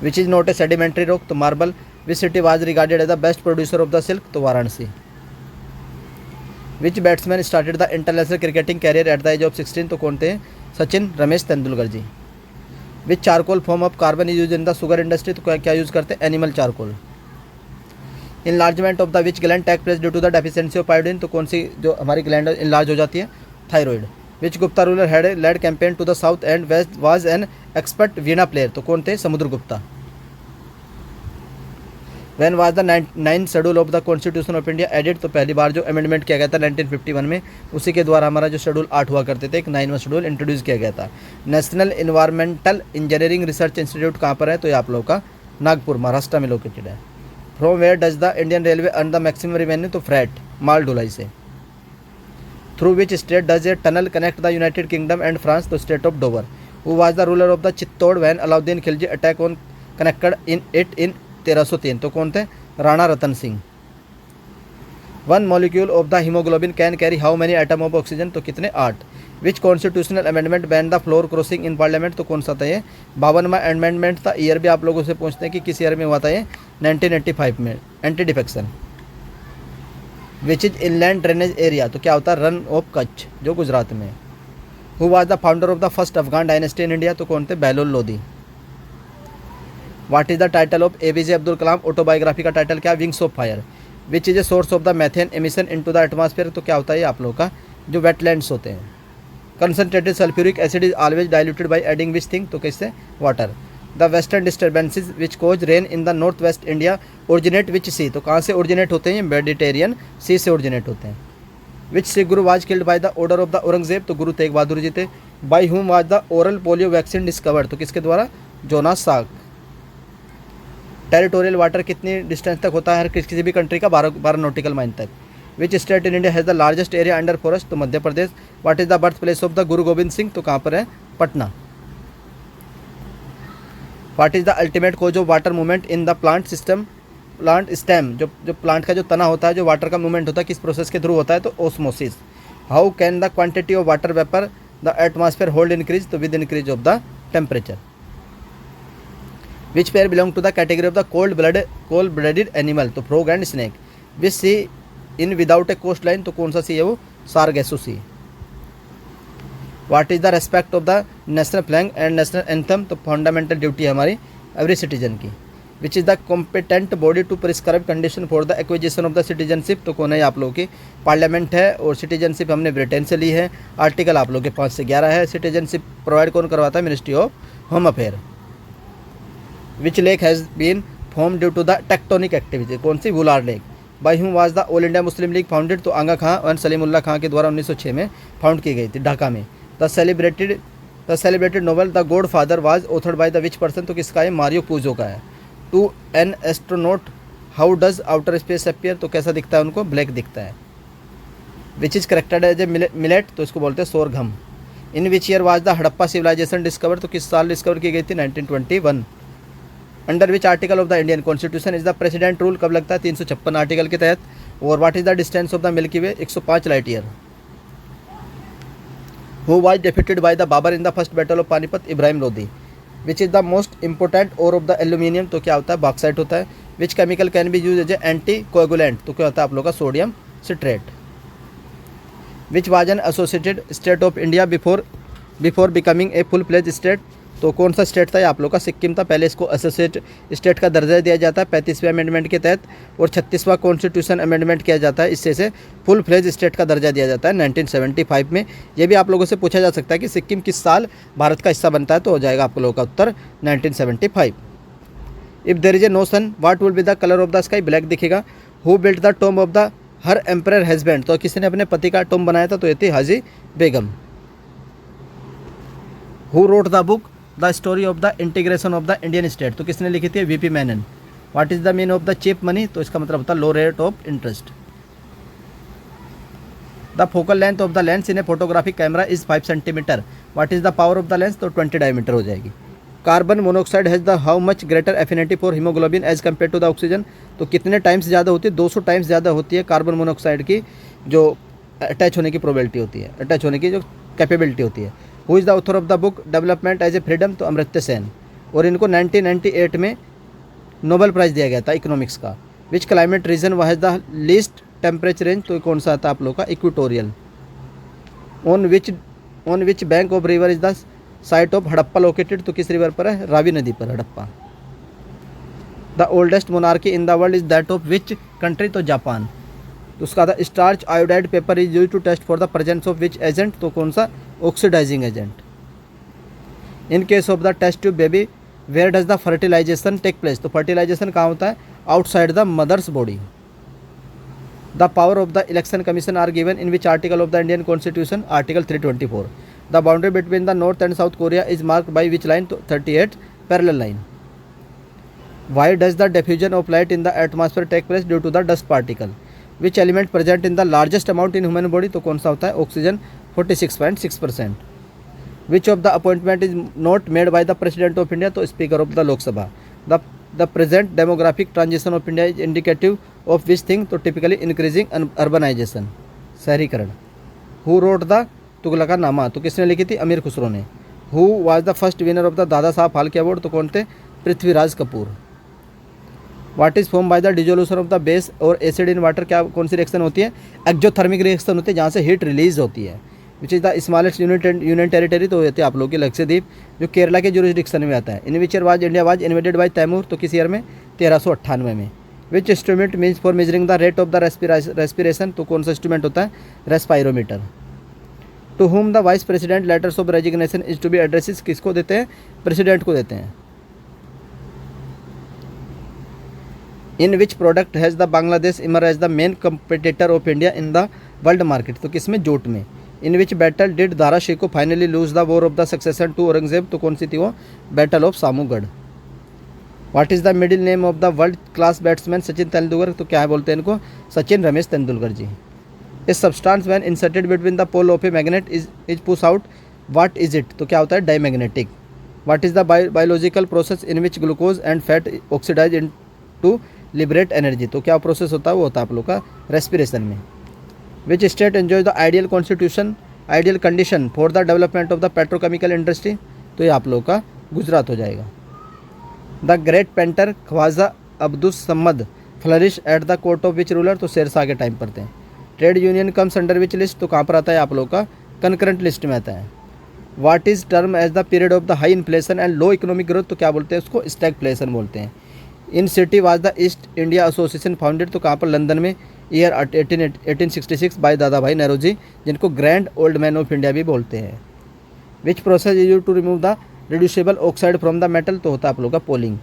Which is not a sedimentary rock, तो marble. Which city was regarded as the best producer of the silk, तो Varanasi. Which batsman started the international cricketing career at the age of 16, तो कौन थे, Sachin, Ramesh Tendulkar ji. Which charcoal form of carbon is use in the sugar industry, तो क्या यूज़ करते हैं, animal charcoal. Enlargement of the which gland take place due to the deficiency of iodine, तो कौन सी जो हमारी ग्लैंड इनलार्ज हो जाती है, thyroid. Which Gupta ruler had led campaign to the south and west was an expert veena player, तो कौन थे, Samudragupta. When was the 9th schedule of the constitution of India added, तो पहली बार जो अमेंडमेंट किया गया था 1951 में, उसी के द्वारा हमारा जो शेड्यूल 8 हुआ करते थे, एक 9वां शेड्यूल इंट्रोड्यूस किया गया था। National environmental engineering research institute कहाँ पर है, तो ये आप लोगों का नागपुर, महाराष्ट्र में लोकेटेड है। From where does the Indian railway earn the maximum revenue, तो फ्रैट, माल ढुलाई से। Through which state does a tunnel connect the United Kingdom and France, तो state of Dover. Who was the ruler of the Chittor when Alauddin Khilji attack on connected in 1303, तो कौन थे, Rana Ratan Singh. One molecule of the haemoglobin can carry how many atom of oxygen, तो कितने, 8। विच constitutional amendment ban the floor crossing in parliament, तो कौन सा था ये, 52वां अमेंडमेंट था। ईयर भी आप लोगों से पूछते हैं कि किस ईयर में हुआ था ये, 1985 में, anti defection. Which is inland drainage area, तो क्या होता है, रन ऑफ कच्छ, जो गुजरात में। Who was the founder of the first Afghan dynasty in India, तो कौन थे, Bahlol Lodi. What is the title of APJ Abdul Kalam autobiography का टाइटल क्या, wings of fire. Which is a source of the methane emission into the atmosphere, तो क्या होता है ये आप लोगों का जो वेटलैंड्स होते हैं। Concentrated sulphuric acid is always diluted by adding which thing, तो किससे, water. The western disturbances which cause rain in the north west India originate which sea, तो कहाँ से ओरिजिनेट होते हैं, मेडिटेरियन सी से ओरिजिनेट होते हैं। विच सिख गुरु was killed by the order of the Aurangzeb, तो गुरु तेग बहादुर जी थे। By whom was the oral polio vaccine discovered, तो किसके द्वारा, जोनास साक। टेरिटोरियल वाटर कितनी डिस्टेंस तक होता है हर किसी भी कंट्री का, 12 नॉटिकल माइल तक। Which state in India has the largest area under forest, तो Madhya Pradesh. What is the birth place of the Guru Govind Singh, तो कहाँ पर है, Patna. What is the ultimate cause of water movement in the plant system, plant stem, जो प्लांट का जो तना होता है, जो वाटर का मूवमेंट होता है, किस प्रोसेस के थ्रू होता है, तो osmosis. How can the quantity of water vapour the atmosphere hold increase, तो with increase of the temperature. Which pair belong to the category of the cold blooded animal, तो frog and snake. Which sea in without a coast line, तो कौन सा सी है वो, Sargasso sea. What is the respect of the national flag and national anthem, तो फंडामेंटल ड्यूटी है हमारी एवरी सिटीजन की। Which is the competent body to prescribe condition for the acquisition of the citizenship, तो कौन है आप लोगों की, पार्लियामेंट है। और सिटीजनशिप हमने ब्रिटेन से ली है। आर्टिकल आप लोगों के 5 से 11 है। सिटीजनशिप प्रोवाइड कौन करवाता है, ministry of home affair. Which lake has been form due to the tectonic activity, कौन सी, Wular lake. By whom was the all India Muslim League founded, तो आंगा खां और सलीमुल्लाह खां के द्वारा 1906 में फाउंड की गई थी ढाका में। The celebrated novel the Godfather was authored by the which person, तो किसका है, मारियो पूजो का है। To an astronaut how does outer space appear, तो कैसा दिखता है उनको, ब्लैक दिखता है। Which is corrected as a millet, तो इसको बोलते हैं sorghum. In which year was the Harappa civilization discover, तो किस साल डिस्कवर की गई थी, 1921। Under which article of the Indian constitution is the president rule, कब लगता है, 356 आर्टिकल के तहत। और what is the distance of the milky way, 105 light year. Who was defeated by the Babur in the first battle of Panipat, Ibrahim Lodi. Which is the most important ore of the aluminium, तो क्या होता है, बॉक्साइट होता है। Which chemical can be use as a anticoagulant, तो क्या होता है आप लोग का, sodium citrate. Which was an associated state of India before becoming a full fledge state, तो कौन सा स्टेट था ये आप लोग का, सिक्किम था। पहले इसको एसोसिएट स्टेट का दर्जा दिया जाता है 35वें अमेंडमेंट के तहत, और 36वां कॉन्स्टिट्यूशन अमेंडमेंट किया जाता है, इससे से फुल फ्लेज स्टेट का दर्जा दिया जाता है 1975 में। ये भी आप लोगों से पूछा जा सकता है कि सिक्किम किस साल भारत का हिस्सा बनता है, तो हो जाएगा आप लोगों का उत्तर 1975। If there is a no sun what will be the colour of the sky, black दिखेगा। Who built the tomb of the her emperor husband, तो किसी ने अपने पति का टॉम्ब बनाया था, तो ये थी Haji Begum. Who wrote the book the story of the integration of the Indian state, तो किसने लिखी थी, VP Menon. What is the mean of the cheap money, तो इसका मतलब होता है low rate of interest. The focal length of the lens in a photographic camera is 5 centimetre. What is the power of the lens, तो 20 डायमीटर हो जाएगी। Carbon monoxide has the how much greater affinity for haemoglobin as compare to the oxygen, तो कितने टाइम्स ज़्यादा होती है, 200 टाइम्स ज़्यादा होती है कार्बन मोनोऑक्साइड की जो अटैच होने की प्रोबेबिलिटी होती है, अटैच होने की जो कैपेबिलिटी होती है। Who is the author of the book development as a freedom, तो अमर्त्य सेन। और इनको 1998 में नोबेल प्राइज़ दिया गया था इकोनॉमिक्स का। Which climate region was the least temperature range, तो कौन सा आता है आप लोग का, equatorial. On which bank of river is the site of Harappa located, तो किस रिवर पर है, रावी नदी पर Harappa. The oldest monarchy in the world is that of which country, तो जापान। तो उसका था starch iodide paper is use to test for the presence of which agent, तो कौन सा, oxidizing agent. In case of the test tube baby where does the fertilization take place, तो फर्टिलाइजेशन कहाँ होता है, outside the mother's body. The power of the election commission are given in which article of the Indian constitution, article 324। The boundary between the north and south Korea is marked by which line, तो 38 parallel line. Why does the diffusion of light in the atmosphere take place due to the dust particle. Which element present in the largest amount in human body, तो कौन सा होता है, oxygen 46.6%। Which of the appointment is not made by the president of India, तो speaker of the Lok Sabha. The present demographic transition of India is indicative of which thing, तो टिपिकली इंक्रीजिंग अर्बनाइजेशन, शहरीकरण। हु रोट द तुगलकानामा, तो किसने लिखी थी, अमीर खुसरो ने। Who was the first winner of the Dada Saheb Phalke award, तो कौन थे, Prithviraj Kapoor. What is form by the dissolution of the base और एसिड इन वाटर, क्या कौन सी रिएक्शन होती है, एक्जोथर्मिक रिएक्शन होती है, जहाँ से हीट रिलीज होती है। Which is the smallest union territory, तो होते आप लोग के लक्षद्वीप, जो केरला के जुरिस्डिक्शन में आता है। In which year was India was invaded by Timur, तो किस ईयर में 1398 में। Which instrument means for measuring the rate of the respiration, तो कौन सा इंस्ट्रूमेंट होता है, respirometer. To whom the vice president letters of resignation is to be addresses, किसको देते हैं, प्रेसिडेंट को देते हैं। In which product has the Bangladesh emerge as the main competitor of India in the world market, तो किसमें, जोट में। In which battle did Dara Shikoh finally lose the war of the succession to Aurangzeb, तो कौन सी थी वो, battle of Samugarh. What is the middle name of the world class batsman Sachin Tendulkar, तो क्या बोलते हैं इनको, सचिन रमेश तेंदुलकर जी। इस substance when inserted between the pole of a magnet is push out, what is it, तो क्या होता है, diamagnetic. What is the biological process in which glucose and fat oxidize in to liberate energy, तो क्या प्रोसेस होता है, वो होता है आप लोग का रेस्पिरेशन में। Which state enjoy the ideal constitution ideal condition for the development of the petrochemical industry, तो ये आप लोग का गुजरात हो जाएगा। The great painter Khwaja Abdus Samad flourish at the court of which ruler, तो शेरशाह के टाइम पर थे। Trade union comes under which list, तो कहाँ पर आता है आप लोग का, कंकरेंट लिस्ट में आता है। What is term as the period of the high inflation and low economic growth, तो क्या बोलते हैं उसको, स्टैगफ्लेशन बोलते हैं। In city was the East India Association founded, तो कहाँ पर, लंदन में, ईयर 1866 बाय दादा भाई नेहरू, जिनको grand old man of India भी बोलते हैं। Which process is use to remove the reducible oxide from the metal, तो होता है आप लोग का poling.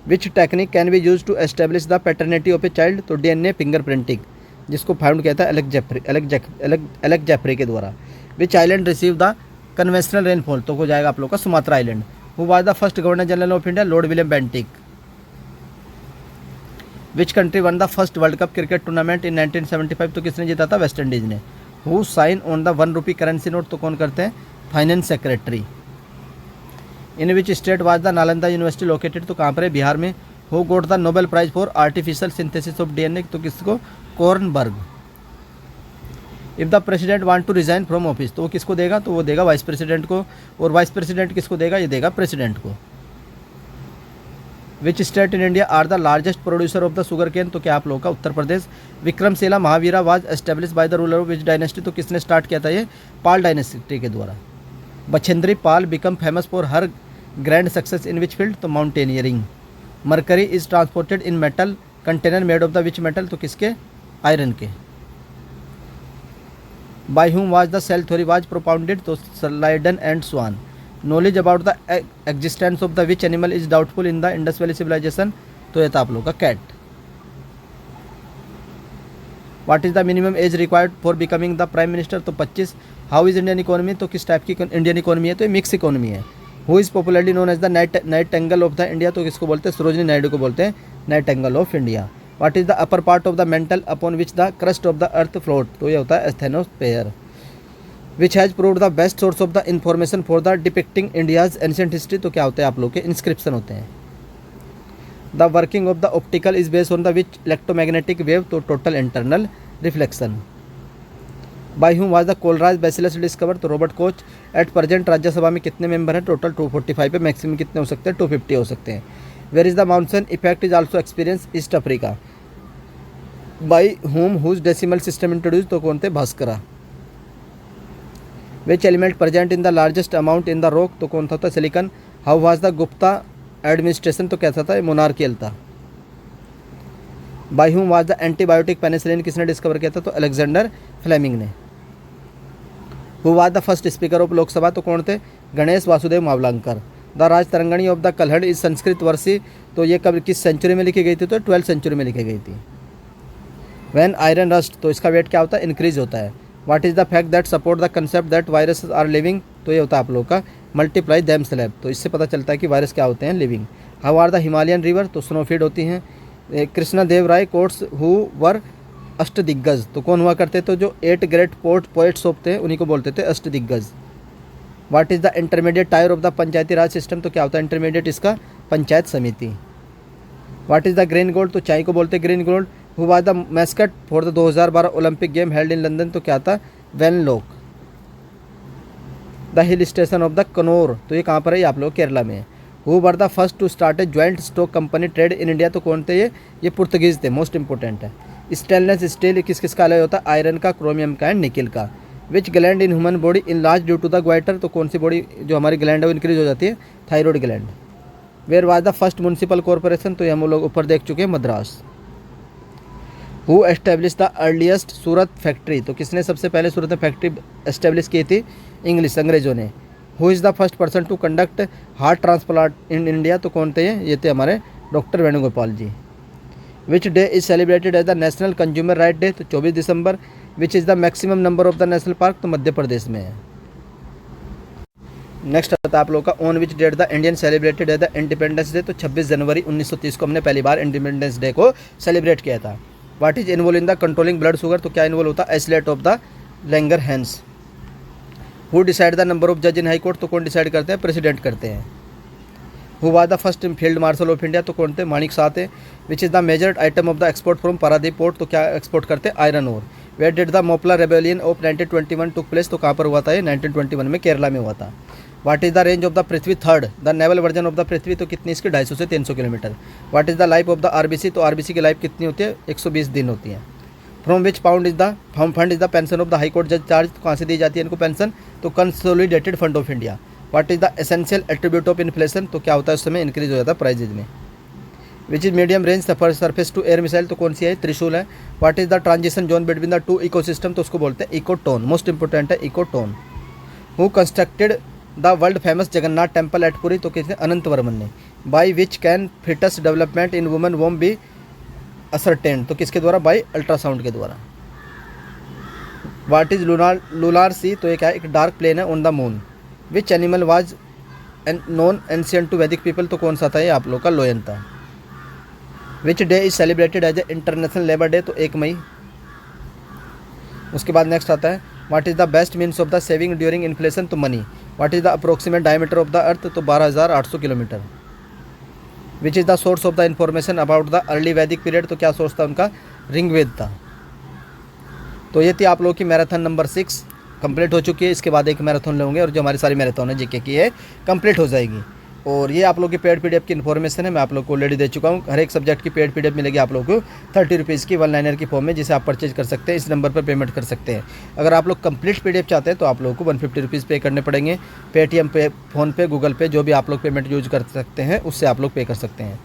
Which technique can be use to establish the paternity of a child, तो डीएनए फिंगर प्रिंटिंग, जिसको फाउंड किया था एलेक जेफरी के द्वारा। Which island receive the conventional rainfall, तो हो जाएगा आप लोग का Sumatra island. Who was the first governor general of India, lord William Bentinck. Which country won the first world cup cricket tournament in 1975, तो किसने जीता था, वेस्ट इंडीज़ ने। Who sign on the 1 rupee currency note, तो कौन करते हैं, finance secretary. In which state was the Nalanda university located, तो कहाँ पर है, बिहार में। Who got the Nobel prize for artificial synthesis of DNA, तो किसको, Kornberg. If the president want to resign from office, तो वो किसको देगा, तो वो देगा वाइस प्रेसिडेंट को, और वाइस प्रेसिडेंट किसको देगा, ये देगा प्रेसिडेंट को। Which state in India are the largest producer of the sugar cane, तो क्या आप लोगों का, Uttar Pradesh. Vikramshila Mahavihara was establish by the ruler of which dynasty, तो किसने स्टार्ट किया था, ये पाल डायनेस्टी के द्वारा। Bachendri Pal become famous for her grand success in which field, तो mountaineering. Mercury is transported in metal container made of the which metal, तो किसके, आयरन के। By whom was the cell theory was propounded, तो Schleiden and Schwann. Knowledge about the existence of the which animal is doubtful in the Indus valley civilisation, तो ये था आप लोग का cat. What is the minimum age required for becoming the prime minister, तो 25। हाउ इज इंडियन इकोनॉमी, तो किस टाइप की इंडियन इकोनॉमी है, तो ये मिक्स इकोनॉमी है। Who is popularly known as the nightingale of the India, तो किसको बोलते हैं, सरोजिनी नायडू को बोलते हैं nightingale of India. What is the upper part of the mantle upon which the crust of the earth float, तो ये होता है asthenosphere. Which has proved the best source of the information for the depicting India's ancient history, तो क्या होते हैं आप लोग के, इंस्क्रिप्शन होते हैं। The working of the optical is based on the which electromagnetic wave, तो total internal reflection. By whom was the कोलराज बैसिलस डिस्कवर, तो Robert Koch. At present Rajya Sabha में कितने मेंबर हैं, टोटल 245 पे, मैक्सिमम कितने हो सकते हैं, 250 हो सकते हैं। Where is the mountain effect is also experience east Africa. By whom whose decimal system introduce, तो कौन थे, Bhaskara. Which element present in the largest amount in the rock, तो कौन था, silicon. How was the Gupta administration, तो कैसा था, मोनार्कियल था। By whom was the antibiotic penicillin, किसने डिस्कवर किया था, तो अलेक्जेंडर फ्लेमिंग ने। Who was the first speaker of Lok Sabha, तो कौन थे, Ganesh Vasudev Mavalankar. The Rajatarangini of the Kalhana is Sanskrit verse, तो ये कब किस सेंचुरी में लिखी गई थी, तो 12th सेंचुरी में लिखी गई थी। व्हेन आयरन रस्ट, तो इसका वेट क्या होता है, इंक्रीज होता है। What is the fact that support the concept that virus are living, तो ये होता है आप लोग का मल्टीप्लाई दैम स्लैब, तो इससे पता चलता है कि वायरस क्या होते हैं, living. How are the Himalayan river, तो स्नोफीड होती हैं। Krishna Deva Raya courts who were Ashtadiggaja, तो कौन हुआ करते, तो जो 8 ग्रेट पोएट्स होते हैं उन्हीं को बोलते थे Ashtadiggaj. What is the intermediate tier of the panchayati raj system, तो क्या होता है इंटरमीडिएट इसका, panchayat samiti. What is the green gold, तो चाय को बोलते हैं green gold. Who was the mascot for the 2012 Olympic game held in London, तो क्या था, Wenlock. The hill station of the Kanaur, तो ये कहाँ पर है, आप लोग केरला में है। Who were the first to start a joint stock company trade in India, तो कौन थे, ये पुर्तगीज थे, मोस्ट इंपॉर्टेंट है। स्टेनलेस स्टील किस किस का अलॉय होता है, आयरन का, क्रोमियम का एंड निकिल का। Which gland in human body enlarge due to the goitre, तो कौन सी बॉडी जो हमारी ग्लैंड है वो इंक्रीज हो जाती है, thyroid gland. Where was the first municipal corporation, तो ये हम लोग ऊपर देख चुके हैं, Madras. Who establish the earliest Surat factory, तो किसने सबसे पहले सूरत में फैक्ट्री एस्टेब्लिश की थी, इंग्लिश, अंग्रेजों ने। Who is the first person to conduct heart transplant in India, तो कौन थे ये थे हमारे doctor Venugopal ji. Which day is celebrated as the national consumer right day, तो 24 दिसंबर। Which is the maximum number of the national park, तो मध्य प्रदेश में है। नेक्स्ट आता है आप लोग का on which date the Indian celebrated as the independence day, तो 26 जनवरी 1930 को हमने पहली बार इंडिपेंडेंस डे को सेलिब्रेट किया था। What is involve in the controlling blood sugar, तो क्या इन्वॉल्व होता है, isolate of the Langerhans. Who decide the number of जज इन हाई कोर्ट, तो कौन डिसाइड करते हैं, प्रेसिडेंट करते हैं। Who was the first field marshal of India, तो कौन थे, माणिक शाह थे। Which is the majored item of the export from Paradip port, तो क्या एक्सपोर्ट करते हैं, iron ore. Where did the Moplah rebellion of 1921 took place, तो कहाँ पर हुआ था ये, 1921 में केरला में हुआ था। What is the range of the Prithvi third, the naval version of the Prithvi, तो कितनी इसकी, 250 से 300 kilometre. What is the life of the RBC, तो आरबीसी की लाइफ कितनी होती है, 120 दिन होती है। From which pound is the fund is the pension of the high court जज चार्ज, तो कहाँ से दी जाती है इनको पेंशन, तो consolidated fund of India. What is the essential attribute of inflation, तो क्या होता है उस समय, इंक्रीज हो जाता है प्राइजेज में। Which is medium range surface to air missile, तो कौन सी है, त्रिशूल है। What is the transition zone between the two ecosystem, तो उसको बोलते हैं इकोटोन, मोस्ट इंपोर्टेंट है ecotone. Who constructed the world famous Jagannath temple at Puri, तो किसने, अनंत वर्मन ने। By which can foetus development in woman womb be ascertain, तो किसके द्वारा, बाई अल्ट्रासाउंड के द्वारा। व्हाट इज लूनार सी, तो ये क्या है, एक डार्क प्लेन है on the moon. Which animal was known ancient to Vedic people, तो कौन सा था ये आप लोग का, लोयन था। Which day is celebrated as a international labour day, तो 1 मई। उसके बाद नेक्स्ट आता है what is the best means of the saving during inflation, तो money. What is the approximate diameter of the earth, तो 12,800 kilometre. Which is the source of the information about the early Vedic period, तो क्या सोर्स था उनका, ऋग्वेद था। तो ये थी आप लोगों की मैराथन नंबर 6 कंप्लीट हो चुकी है। इसके बाद एक मैराथन लेंगे और जो हमारी सारी मैराथन है जीके की है कंप्लीट हो जाएगी। और ये आप लोग की पेड पीडीएफ की इन्फॉर्मेशन है, मैं आप लोग को ऑलरेडी दे चुका हूँ। हर एक सब्जेक्ट की पेड पीडीएफ मिलेगी आप लोग को 30 रुपीज़ की 1-लाइनर की फॉर्म में, जिसे आप परचेज कर सकते हैं। इस नंबर पर पेमेंट कर सकते हैं। अगर आप लोग कंप्लीट पीडीएफ चाहते हैं तो आप लोगों को 150 रुपीज़ पे करने पड़ेंगे। पेटीएम पे, फ़ोनपे, गूगल पे, जो भी आप लोग पेमेंट यूज कर सकते हैं उससे आप लोग पे कर सकते हैं।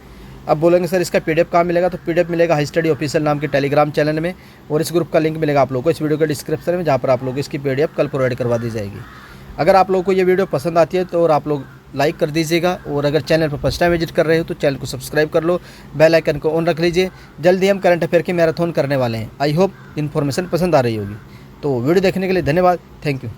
अब बोलेंगे सर इसका पीडीएफ कहाँ मिलेगा, तो पीडीएफ मिलेगा हाई स्टडी ऑफिशियल नाम के टेलीग्राम चैनल में, और इस ग्रुप का लिंक मिलेगा आप लोगों को इस वीडियो के डिस्क्रिप्शन में, जहाँ पर आप लोग को इसकी पीडीएफ कल प्रोवाइड करवा दी जाएगी। अगर आप लोगों को ये वीडियो पसंद आती है तो और आप लोग लाइक कर दीजिएगा, और अगर चैनल पर फर्स्ट टाइम विजिट कर रहे हो तो चैनल को सब्सक्राइब कर लो, बेल आइकन को ऑन रख लीजिए। जल्दी हम करंट अफेयर की मैराथन करने वाले हैं। आई होप इन्फॉर्मेशन पसंद आ रही होगी। तो वीडियो देखने के लिए धन्यवाद, थैंक यू।